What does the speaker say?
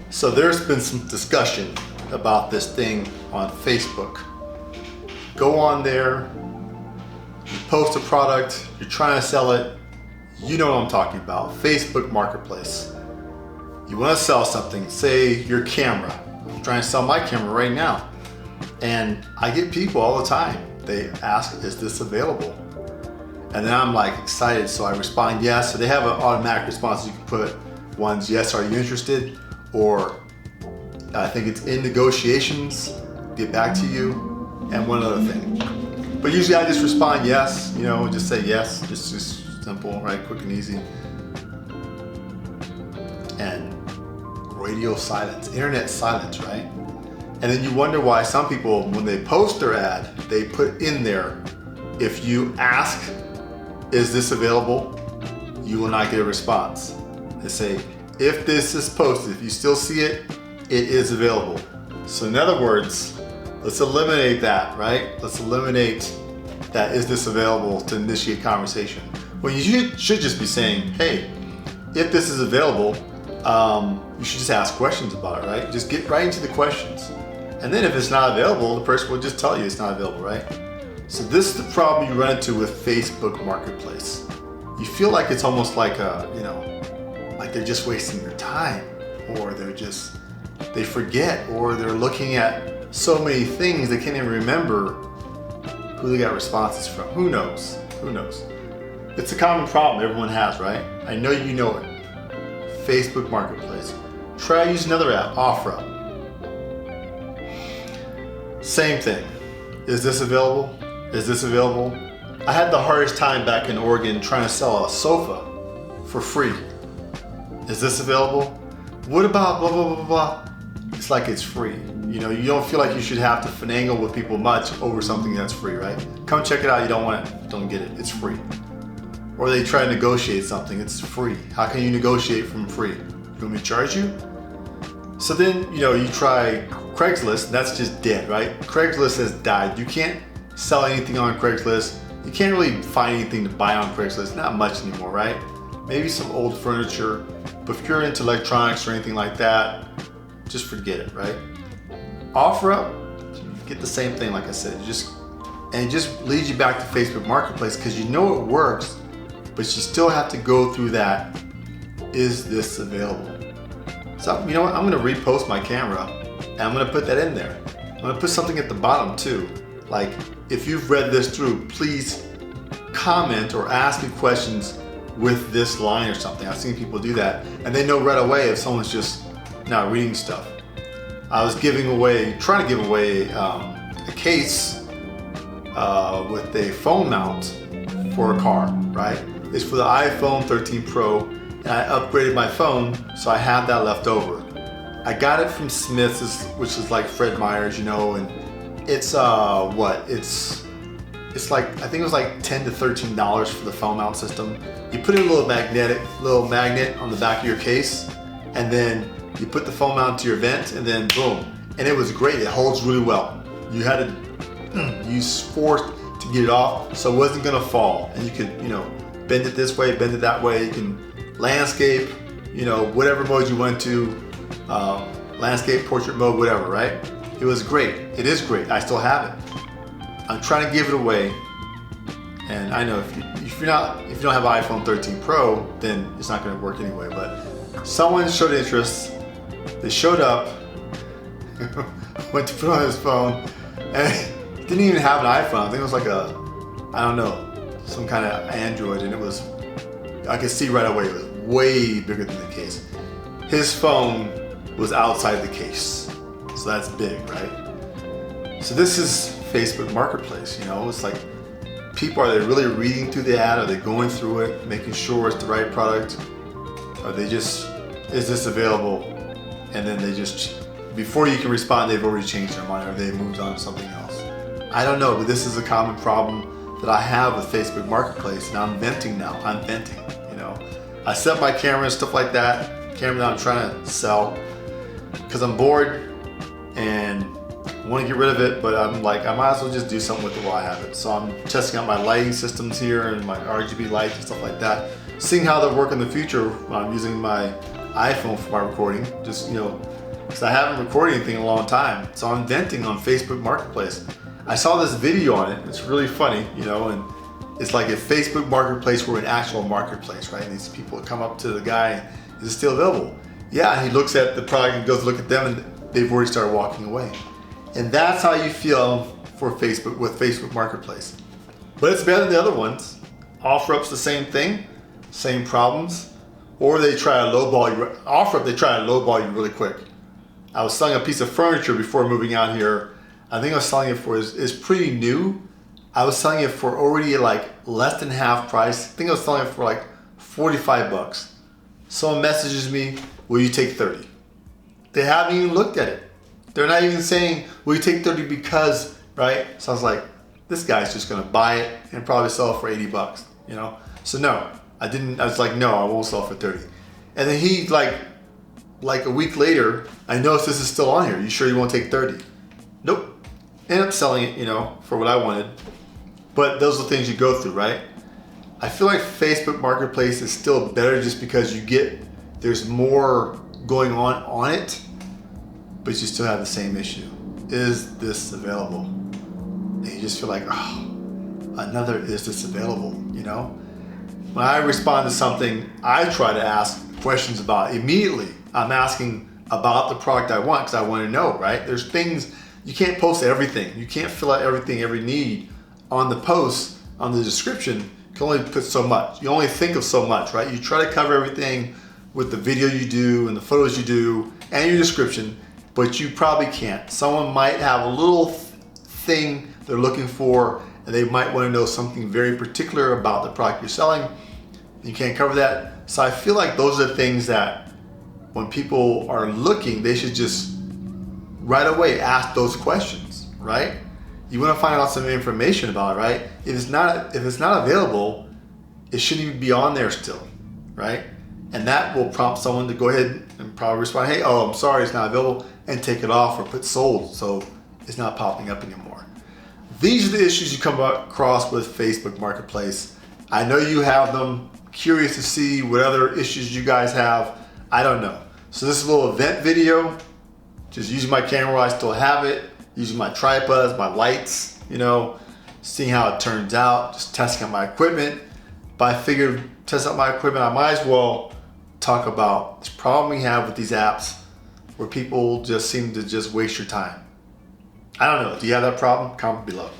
So there's been some discussion about this thing on Facebook. Go on there, you post a product, you're trying to sell it, you know what I'm talking about, Facebook Marketplace. You want to sell something, say your camera. I'm trying to sell my camera right now. And I get people all the time, they ask, is this available? And then I'm like excited, so I respond yes. So they have an automatic response. You can put ones, yes, are you interested? Or I think it's in negotiations, get back to you, and one other thing. But usually I just respond yes, just say yes, just simple, right, quick and easy. And radio silence, internet silence, right? And then you wonder why some people, when they post their ad, they put in there, if you ask, is this available? You will not get a response. They say, if this is posted, if you still see it, it is available. So in other words, let's eliminate that, right? Let's eliminate that, is this available, to initiate conversation. Well, you should just be saying, hey, if this is available, you should just ask questions about it, right? Just get right into the questions. And then if it's not available, the person will just tell you it's not available, right? So this is the problem you run into with Facebook Marketplace. You feel like it's almost like like they're just wasting your time, or they forget, or they're looking at so many things they can't even remember who they got responses from. Who knows? Who knows? It's a common problem everyone has, right? I know you know it. Facebook Marketplace. Try to use another app, OfferUp. Same thing. Is this available? Is this available? I had the hardest time back in Oregon trying to sell a sofa for free. Is this available? What about blah, blah, blah, blah? It's like it's free. You don't feel like you should have to finagle with people much over something that's free, right? Come check it out, you don't want it, don't get it, it's free. Or they try to negotiate something, it's free. How can you negotiate from free? You want me to charge you? So then, you try Craigslist, that's just dead, right? Craigslist has died. You can't sell anything on Craigslist. You can't really find anything to buy on Craigslist, not much anymore, right? Maybe some old furniture, but if you're into electronics or anything like that, just forget it, right? OfferUp, you get the same thing, like I said, and it just leads you back to Facebook Marketplace because you know it works, but you still have to go through that, is this available? So you know what, I'm gonna repost my camera and I'm gonna put that in there. I'm gonna put something at the bottom too. Like, if you've read this through, please comment or ask me questions with this line or something. I've seen people do that and they know right away if someone's just not reading stuff. I was trying to give away a case with a phone mount for a car, right? It's for the iPhone 13 Pro, and I upgraded my phone, so I have that left over. I got it from Smith's, which is like Fred Meyer's, and it's it's like, I think it was like $10 to $13 for the phone mount system. You put in a little magnet on the back of your case, and then you put the phone mount to your vent, and then boom. And it was great, it holds really well. You had to use force to get it off, so it wasn't gonna fall. And you could, bend it this way, bend it that way. You can landscape, whatever mode you went to, landscape, portrait mode, whatever, right? It was great, it is great, I still have it. I'm trying to give it away, and I know if you don't have an iPhone 13 Pro, then it's not going to work anyway. But someone showed interest. They showed up, went to put on his phone, and he didn't even have an iPhone. I think it was like some kind of Android, and I could see right away it was way bigger than the case. His phone was outside the case, so that's big, right? So this is Facebook Marketplace, it's like, people, are they really reading through the ad? Are they going through it, making sure it's the right product? Are they just, is this available? And then they just, before you can respond, they've already changed their mind, or they moved on to something else. I don't know, but this is a common problem that I have with Facebook Marketplace, and I'm venting now. I set my camera and stuff like that, camera that I'm trying to sell, because I'm bored and I want to get rid of it, but I'm like, I might as well just do something with it while I have it. So I'm testing out my lighting systems here and my RGB lights and stuff like that, seeing how they'll work in the future when I'm using my iPhone for my recording, just, because I haven't recorded anything in a long time. So I'm venting on Facebook Marketplace. I saw this video on it. It's really funny, and it's like if Facebook Marketplace were an actual marketplace, right? And these people come up to the guy, is it still available? Yeah, and he looks at the product and goes look at them, and they've already started walking away. And that's how you feel for Facebook with Facebook Marketplace. But it's better than the other ones. OfferUp's the same thing, same problems. Or they try to lowball you. OfferUp, they try to lowball you really quick. I was selling a piece of furniture before moving out here. I think I was selling it for, it's pretty new. I was selling it for already like less than half price. I think I was selling it for like 45 bucks. Someone messages me, will you take 30? They haven't even looked at it. They're not even saying, will you take 30 because, right? So I was like, this guy's just gonna buy it and probably sell it for 80 bucks, So no, I didn't, I was like, no, I won't sell it for 30. And then he like a week later, I noticed this is still on here. You sure you won't take 30? Nope. Ended up selling it, for what I wanted. But those are the things you go through, right? I feel like Facebook Marketplace is still better just because there's more going on it, but you still have the same issue. Is this available? And you just feel like, another is this available, When I respond to something, I try to ask questions about it immediately. I'm asking about the product I want because I want to know, right? There's things, you can't post everything. You can't fill out everything, every need on the post, on the description. You can only put so much. You only think of so much, right? You try to cover everything with the video you do and the photos you do and your description, but you probably can't. Someone might have a little thing they're looking for, and they might want to know something very particular about the product you're selling. You can't cover that. So I feel like those are the things that when people are looking, they should just right away ask those questions, right? You want to find out some information about it, right? If it's not available, it shouldn't even be on there still, right? And that will prompt someone to go ahead and probably respond, hey, I'm sorry, it's not available, and take it off or put sold so it's not popping up anymore. These are the issues you come across with Facebook Marketplace. I know you have them. Curious to see what other issues you guys have. I don't know. So this is a little event video. Just using my camera, I still have it. Using my tripods, my lights, seeing how it turns out, just testing out my equipment. But I figured, test out my equipment, I might as well talk about this problem we have with these apps where people just seem to just waste your time. I don't know, do you have that problem? Comment below.